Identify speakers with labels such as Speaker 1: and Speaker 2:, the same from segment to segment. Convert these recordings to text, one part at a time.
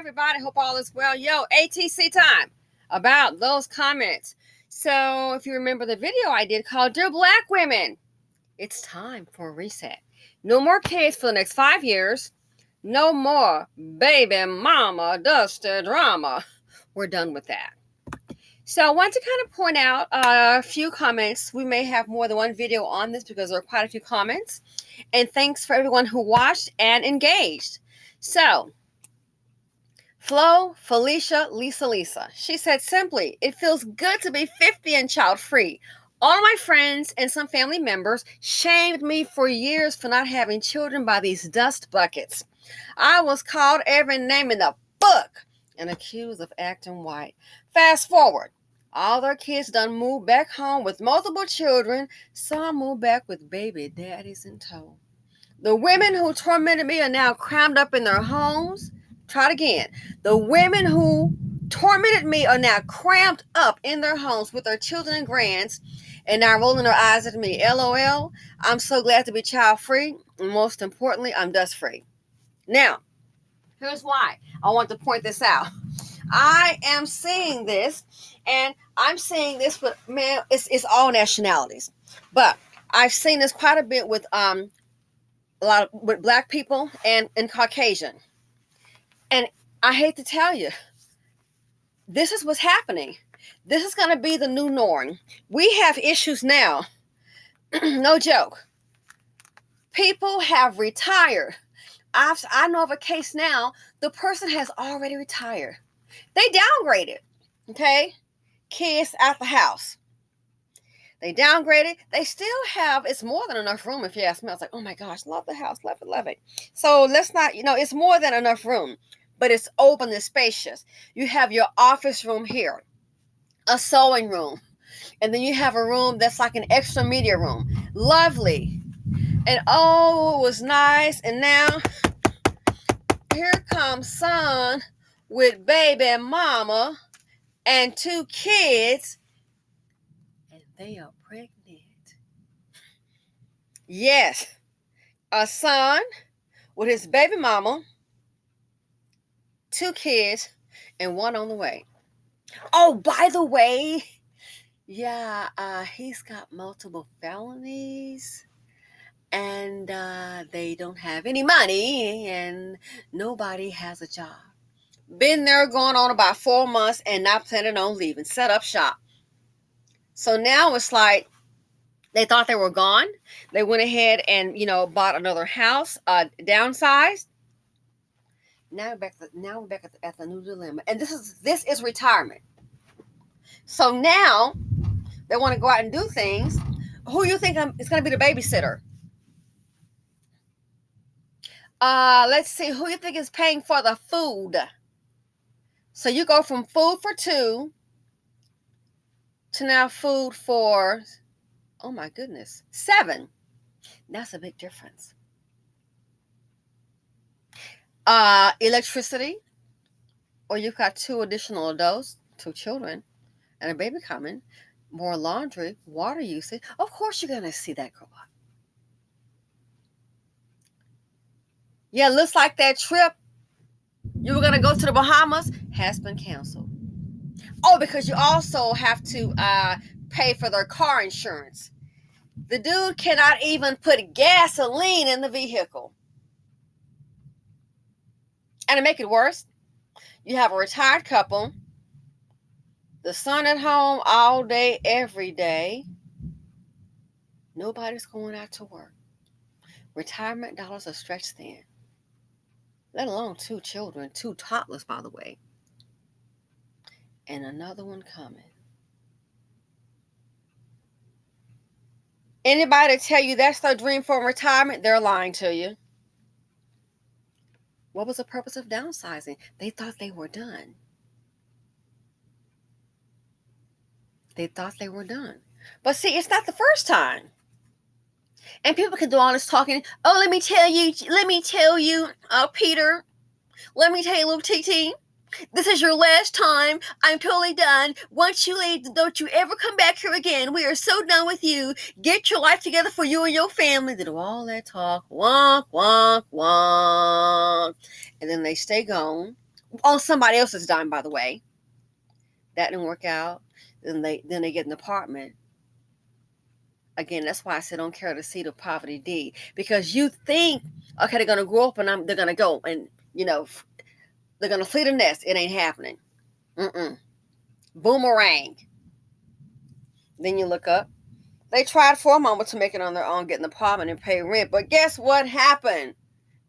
Speaker 1: everybody. Hope all is well. Yo, ATC time about those comments. So, if you remember the video I did called Dear Black Women, it's time for a reset. No more kids for the next 5 years. No more baby mama dusty drama. We're done with that. So I want to kind of point out a few comments. We may have more than one video on this because there are quite a few comments. And thanks for everyone who watched and engaged. So, Flo, Felicia, Lisa. She said simply, it feels good to be 50 and child-free. All my friends and some family members shamed me for years for not having children by these dust buckets. I was called every name in the book and accused of acting white. Fast forward. All their kids done moved back home with multiple children. Some moved back with baby daddies in tow. The women who tormented me are now crammed up in their homes. Try it again. The women who tormented me are now cramped up in their homes with their children and grands and now rolling their eyes at me. LOL. I'm so glad to be child-free. And most importantly, I'm dust-free. Now, here's why I want to point this out. I am seeing this, and I'm seeing this with, man, it's all nationalities. But I've seen this quite a bit with a lot with black people and Caucasian. And I hate to tell you, this is what's happening. This is going to be the new norm. We have issues now. No joke. People have retired. I know of a case now, the person has already retired. They downgraded, okay? Kids out the house. They downgraded. They still have, it's more than enough room if you ask me. I was like, oh my gosh, love the house, love it. So let's not, it's more than enough room, but it's open and spacious. You have your office room here, a sewing room, and then you have a room that's like an extra media room. Lovely. And oh, it was nice. And now, here comes son with baby mama and 2 kids, and they are pregnant. Yes, a son with his baby mama, 2 kids, and 1 on the way. Oh, by the way, yeah, he's got multiple felonies, and they don't have any money, and nobody has a job. Been there going on about 4 months and not planning on leaving. Set up shop. So now it's like they thought they were gone. They went ahead and, bought another house, downsized. Now we're back at the new dilemma. And this is retirement. So now they want to go out and do things. Who you think is going to be the babysitter? Let's see. Who you think is paying for the food? So you go from food for 2 to now food for, oh my goodness, 7. That's a big difference. Electricity, or you've got 2 additional adults, 2 children, and a baby coming, more laundry, water usage. Of course you're going to see that go up. Yeah, looks like that trip you were going to go to the Bahamas has been canceled. Oh, because you also have to pay for their car insurance. The dude cannot even put gasoline in the vehicle. And to make it worse, you have a retired couple, the son at home all day, every day. Nobody's going out to work. Retirement dollars are stretched thin. Let alone 2 children, 2 toddlers, by the way. And another one coming. Anybody tell you that's their dream for retirement, they're lying to you. What was the purpose of downsizing? They thought they were done. But see, it's not the first time. And people can do all this talking. Oh, let me tell you, Peter. Let me tell you, little TT. This is your last time. I'm totally done. Once you leave, don't you ever come back here again. We are so done with you. Get your life together for you and your family. They do all that talk. Wonk, wonk, wonk. And then they stay gone On somebody else's dime, by the way. That didn't work out. Then they get an apartment. Again, that's why I said don't carry the seed of poverty deed, because you think, okay, they're gonna grow up and they're gonna go and they're gonna flee the nest. It ain't happening. Boomerang. Then you look up. They tried for a moment to make it on their own, get an apartment and pay rent, but guess what happened?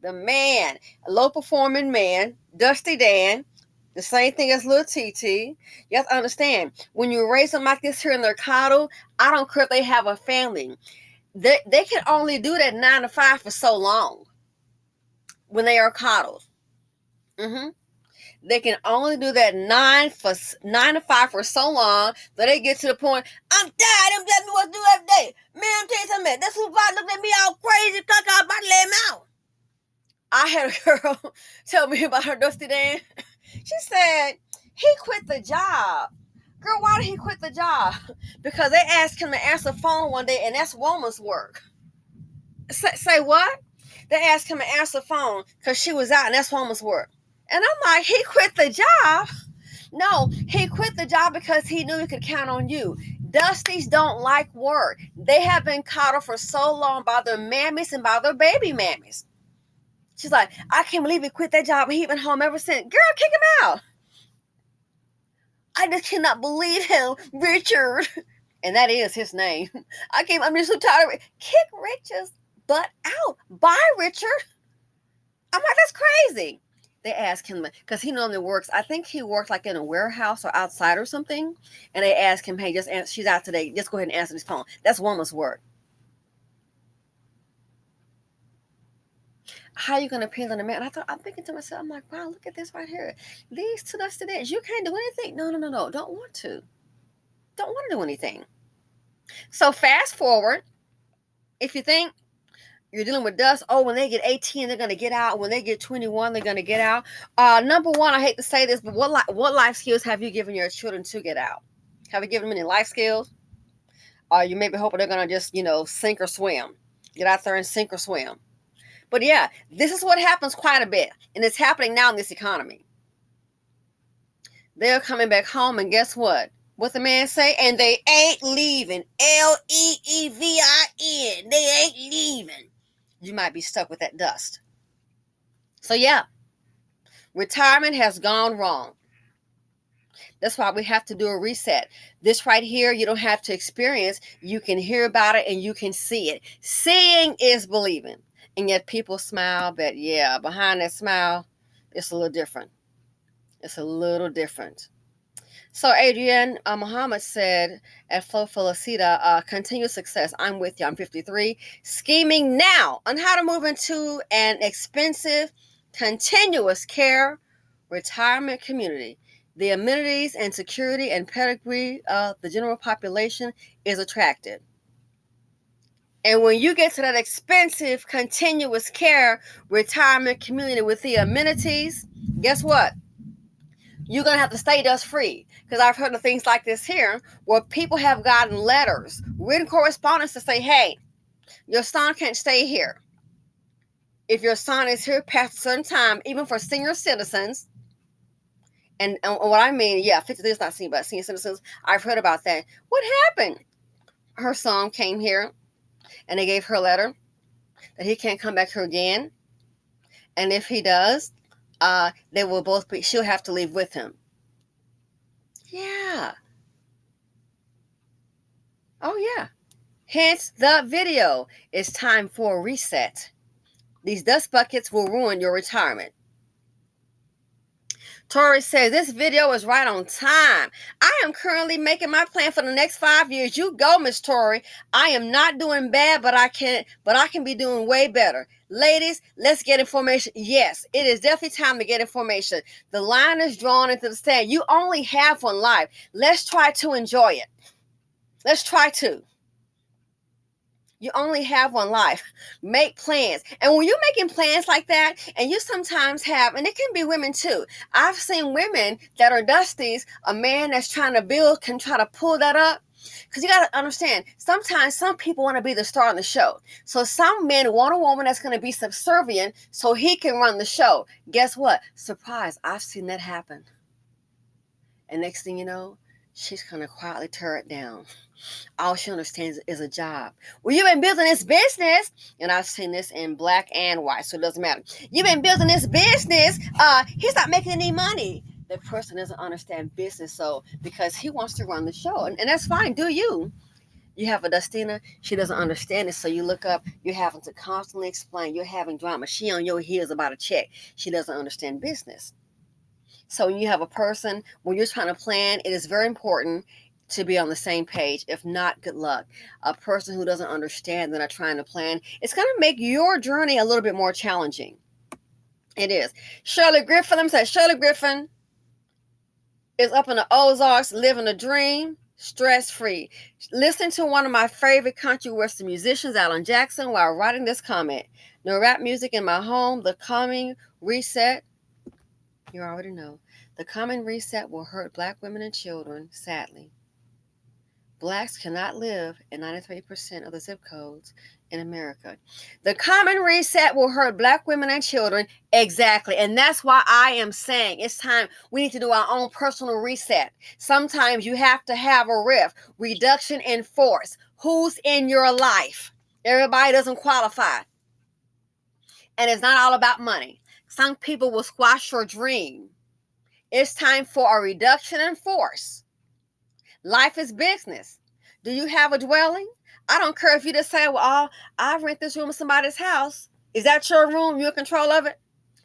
Speaker 1: The man, a low performing man, Dusty Dan, the same thing as Lil TT. You have to understand, when you raise them like this here in their coddle, I don't care if they have a family. They can only do that 9 to 5 for so long when they are coddled. They can only do that 9 to 5 for so long that they get to the point, I'm tired, I'm telling me what to do every day. Man, I'm telling you something, this supervisor looked at me all crazy, thought I was about to let him out. I had a girl tell me about her Dusty Dan. She said, he quit the job. Girl, why did he quit the job? Because they asked him to answer the phone one day, and that's woman's work. Say what? They asked him to answer the phone because she was out, and that's woman's work. And I'm like, he quit the job? No, he quit the job because he knew he could count on you. Dusties don't like work. They have been coddled for so long by their mammies and by their baby mammies. She's like, I can't believe he quit that job. He's been home ever since. Girl, kick him out. I just cannot believe him, Richard. And that is his name. I'm just so tired of it. Kick Richard's butt out. Bye, Richard. I'm like, that's crazy. They asked him, because he normally works, I think he worked like in a warehouse or outside or something. And they asked him, hey, she's out today. Just go ahead and answer this phone. That's woman's work. How are you going to appeal on a man? I'm thinking to myself, I'm like, wow, look at this right here. These two Dusty Dans, you can't do anything. No. Don't want to do anything. So fast forward, if you think you're dealing with dust, when they get 18, they're going to get out. When they get 21, they're going to get out. Number one, I hate to say this, but what life skills have you given your children to get out? Have you given them any life skills? You maybe hoping they're going to just, sink or swim. Get out there and sink or swim. But yeah, this is what happens quite a bit. And it's happening now in this economy. They're coming back home, and guess what? What the man say? And they ain't leaving. Leevin. They ain't leaving. You might be stuck with that dust. So yeah, retirement has gone wrong. That's why we have to do a reset. This right here, you don't have to experience. You can hear about it and you can see it. Seeing is believing. And yet people smile, but yeah, behind that smile, it's a little different. It's a little different. So Adrienne Muhammad said at Flo Felicita, continued success. I'm with you. I'm 53. Scheming now on how to move into an expensive, continuous care retirement community. The amenities and security and pedigree of the general population is attractive. And when you get to that expensive, continuous care retirement community with the amenities, guess what? You're going to have to stay dust free. Because I've heard of things like this here where people have gotten letters, written correspondence to say, hey, your son can't stay here. If your son is here past a certain time, even for senior citizens, and what I mean, 50 is not senior, but senior citizens, I've heard about that. What happened? Her son came here. And they gave her a letter that he can't come back here again. And if he does, they will both be, she'll have to leave with him. Yeah. Oh, yeah. Hence the video. It's time for a reset. These dust buckets will ruin your retirement. Tori says, this video is right on time. I am currently making my plan for the next 5 years. You go, Miss Tori. I am not doing bad, but I can be doing way better. Ladies, let's get information. Yes, it is definitely time to get information. The line is drawn into the sand. You only have one life. Let's try to enjoy it. Let's try to. You only have one life. Make plans. And when you're making plans like that, and you sometimes have, and it can be women too. I've seen women that are dusties, a man that's trying to build can try to pull that up. Because you got to understand, sometimes some people want to be the star on the show. So some men want a woman that's going to be subservient so he can run the show. Guess what? Surprise, I've seen that happen. And next thing you know, she's going to quietly tear it down. All she understands is a job. Well, you've been building this business, and I've seen this in black and white, so it doesn't matter. You've been building this business. He's not making any money. The person doesn't understand business, so because he wants to run the show, and that's fine. Do you? You have a Dustina, she doesn't understand it, so you look up, you're having to constantly explain, you're having drama. She on your heels about a check. She doesn't understand business. So when you have a person, when you're trying to plan, it is very important to be on the same page. If not, good luck. A person who doesn't understand and are trying to plan, it's going to make your journey a little bit more challenging. It is. Shirley Griffin, let me say, Shirley Griffin is up in the Ozarks living a dream, stress-free. Listen to one of my favorite country western musicians, Alan Jackson, while writing this comment. No rap music in my home. The coming reset. You already know. The coming reset will hurt black women and children, sadly. Blacks cannot live in 93% of the zip codes in America. The common reset will hurt black women and children. Exactly. And that's why I am saying it's time we need to do our own personal reset. Sometimes you have to have a RIF, reduction in force. Who's in your life? Everybody doesn't qualify. And it's not all about money. Some people will squash your dream. It's time for a reduction in force. Life is business. Do you have a dwelling? I don't care if you just say, well, I rent this room in somebody's house. Is that your room? You're in control of it?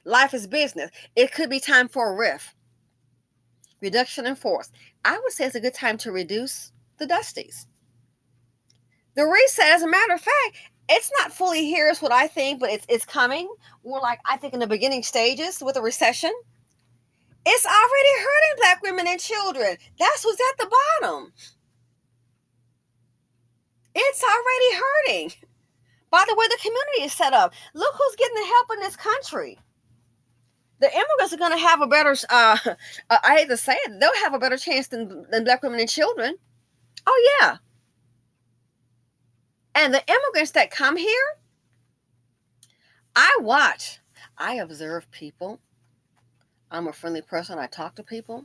Speaker 1: Life is business. It could be time for a RIF. Reduction in force. I would say it's a good time to reduce the dusties. The reset, as a matter of fact, it's not fully here is what I think, but it's coming. More like I think in the beginning stages with a recession. It's already hurting black women and children. That's who's at the bottom. It's already hurting. By the way the community is set up. Look who's getting the help in this country. The immigrants are going to have a better, I hate to say it, they'll have a better chance than black women and children. Oh, yeah. And the immigrants that come here, I watch. I observe people. I'm a friendly person. I talk to people.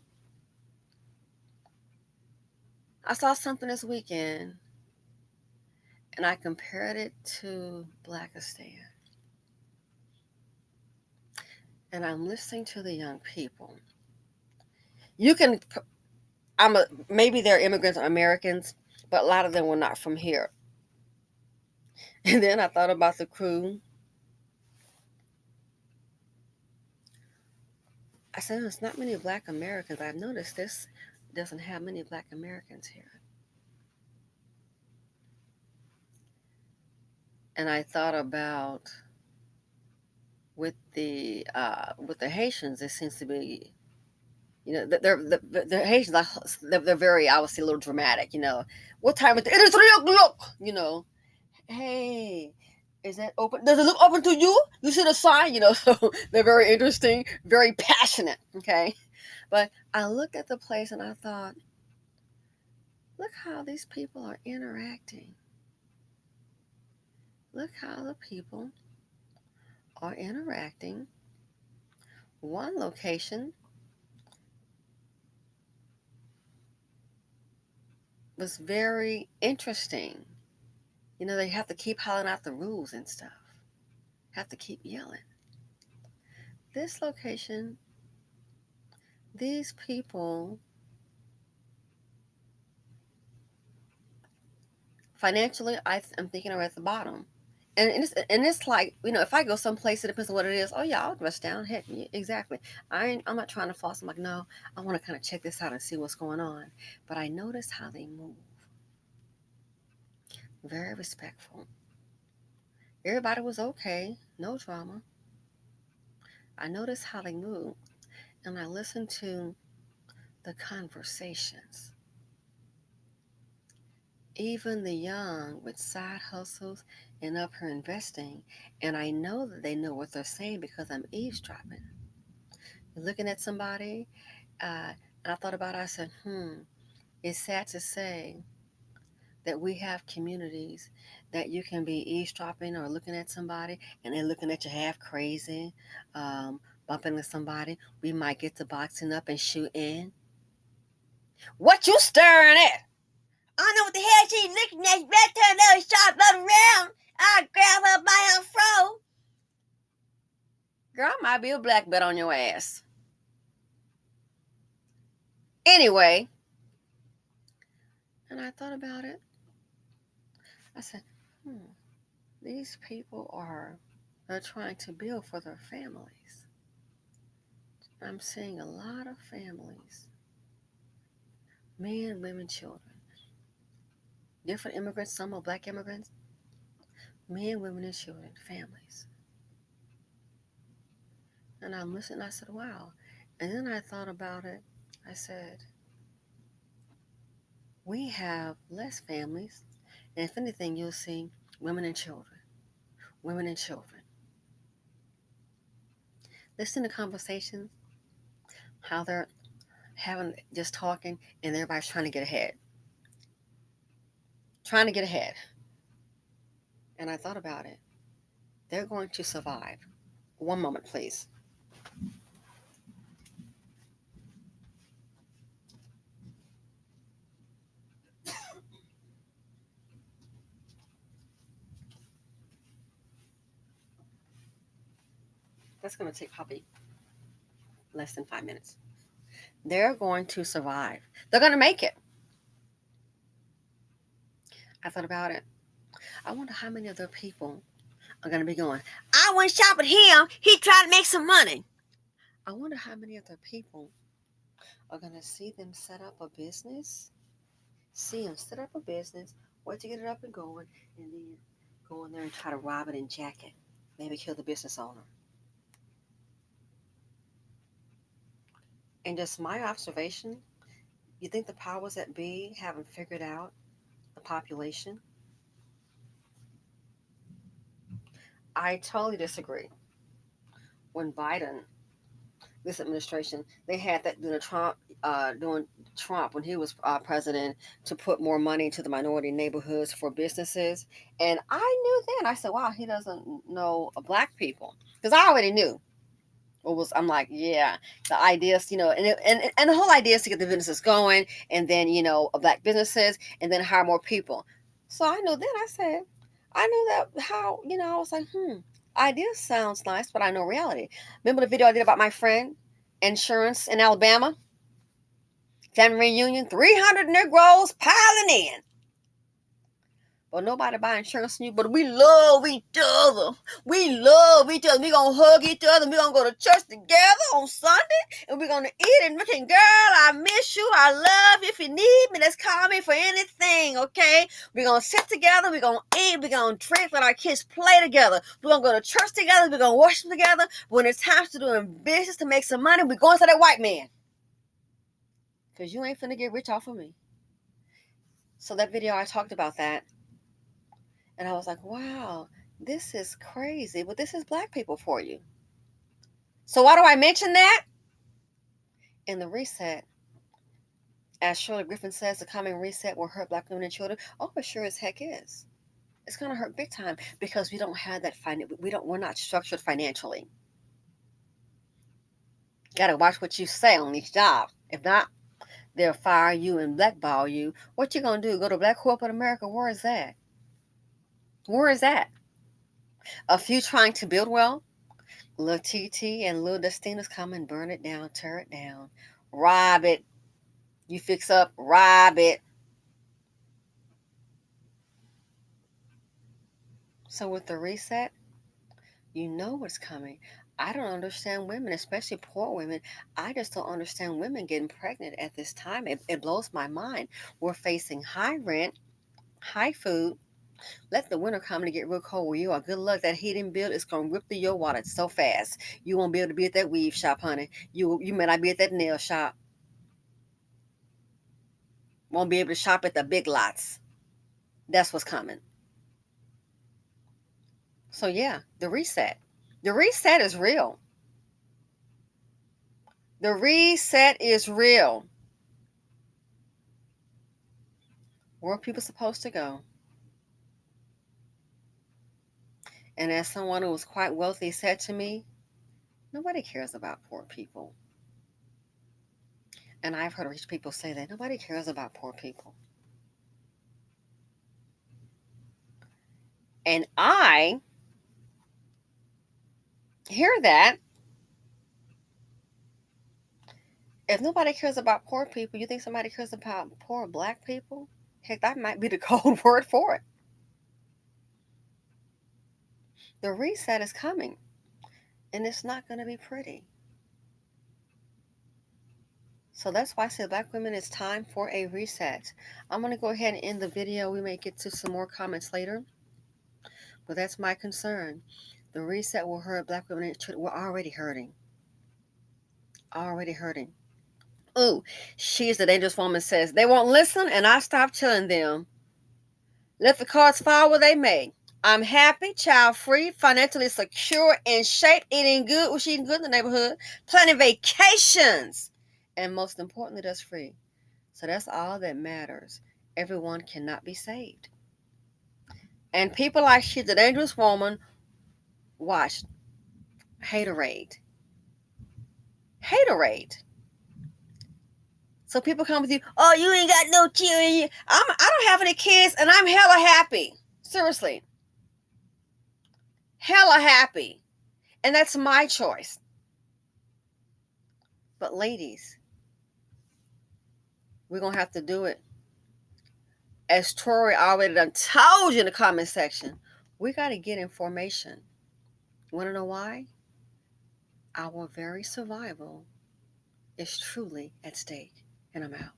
Speaker 1: I saw something this weekend, and I compared it to Blackistan. And I'm listening to the young people. You can, maybe they're immigrants or Americans, but a lot of them were not from here. And then I thought about the crew. I said, there's not many black Americans. I've noticed this doesn't have many black Americans here. And I thought about with the Haitians, it seems to be, the Haitians, they're very, I would say, a little dramatic. What time is it? It is 3 o'clock. Hey, is that open? Does it look open to you? You see the sign? So they're very interesting, very passionate. Okay, but I looked at the place and I thought, look how these people are interacting. Look how the people are interacting. One location was very interesting. They have to keep hollering out the rules and stuff. Have to keep yelling. This location, these people, financially, I'm thinking are at the bottom. And it's like, if I go someplace, it depends on what it is. Oh, yeah, I'll dress down. Heck, exactly. I'm not trying to floss. I'm like, no, I want to kind of check this out and see what's going on. But I notice how they move. Very respectful. Everybody was okay. No drama. I noticed how they move. And I listened to the conversations. Even the young with side hustles and up here investing. And I know that they know what they're saying because I'm eavesdropping. You're looking at somebody, and I thought about it. I said, it's sad to say that we have communities that you can be eavesdropping or looking at somebody and they're looking at you half crazy, bumping into somebody. We might get to boxing up and shooting. What you staring at? I don't know what the hell she's looking at. You better turn those sharp blood around. I'll grab her by her throat. Girl, I might be a black belt on your ass. Anyway, and I thought about it. I said, these people they're trying to build for their families. I'm seeing a lot of families, men, women, children, different immigrants, some are black immigrants, men, women, and children, families. And I'm listening, I said, wow. And then I thought about it. I said, we have less families. And if anything, you'll see women and children, women and children. Listen to conversations, how they're having just talking and everybody's trying to get ahead. Trying to get ahead. And I thought about it. They're going to survive. One moment, please. That's going to take probably less than 5 minutes. They're going to survive. They're going to make it. I thought about it. I wonder how many other people are going to be going, I went shop with him. He tried to make some money. I wonder how many other people are going to see them set up a business, wait to get it up and going, and then go in there and try to rob it and jack it. Maybe kill the business owner. And just my observation, you think the powers that be haven't figured out the population? I totally disagree. When Biden, this administration, they had that doing Trump when he was president to put more money into the minority neighborhoods for businesses. And I knew then, I said, wow, he doesn't know black people. Because I already knew. I'm like, yeah, the ideas, and the whole idea is to get the businesses going and then, black businesses and then hire more people. So I know then I knew that I was like, idea sounds nice, but I know reality. Remember the video I did about my friend, insurance in Alabama? Family reunion, 300 Negroes piling in. But nobody buy insurance from you, but we love each other. We love each other. We're going to hug each other. We're going to go to church together on Sunday. And we're going to eat and looking, girl, I miss you. I love you. If you need me, just call me for anything, okay? We're going to sit together. We're going to eat. We're going to drink. Let our kids play together. We're going to go to church together. We're going to worship together. When it's time to do business to make some money, we're going to that white man. Because you ain't finna get rich off of me. So that video, I talked about that. And I was like, wow, this is crazy. But this is black people for you. So why do I mention that? In the reset, as Shirley Griffin says, the coming reset will hurt black women and children. Oh, it sure as heck is. It's going to hurt big time because we don't have that we're not structured financially. Got to watch what you say on these jobs. If not, they'll fire you and blackball you. What you going to do? Go to Black Corporate America? Where is that? Where is that? A few trying to build wealth. Lil TT and Lil Destina's come and burn it down, tear it down, rob it. You fix up, rob it. So with the reset, you know what's coming. I don't understand women, especially poor women. I just don't understand women getting pregnant at this time. It blows my mind. We're facing high rent, high food. Let the winter come and get real cold where you are. Good luck. That heating bill is going to rip through your wallet so fast. You won't be able to be at that weave shop, honey. You may not be at that nail shop. Won't be able to shop at the big lots. That's what's coming. So yeah, the reset. The reset is real. The reset is real. Where are people supposed to go? And as someone who was quite wealthy said to me, nobody cares about poor people. And I've heard rich people say that nobody cares about poor people. And I hear that. If nobody cares about poor people, you think somebody cares about poor black people? Heck, that might be the code word for it. The reset is coming, and it's not going to be pretty. So that's why I said, Black women, it's time for a reset. I'm going to go ahead and end the video. We may get to some more comments later, but that's my concern. The reset will hurt Black women. We're already hurting. Already hurting. Ooh, she's the dangerous woman says, they won't listen, and I stopped telling them. Let the cards fall where they may. I'm happy, child-free, financially secure, in shape, eating good. Well, she eating good in the neighborhood. Planning vacations. And most importantly, that's free. So that's all that matters. Everyone cannot be saved. And people like she's a dangerous woman, watch. Haterade. Haterade. So people come with you, oh, you ain't got no children. I don't have any kids, and I'm hella happy. Seriously. Hella happy. And that's my choice. But ladies, we're going to have to do it. As Tori already done told you in the comment section, we got to get information. You want to know why? Our very survival is truly at stake. And I'm out.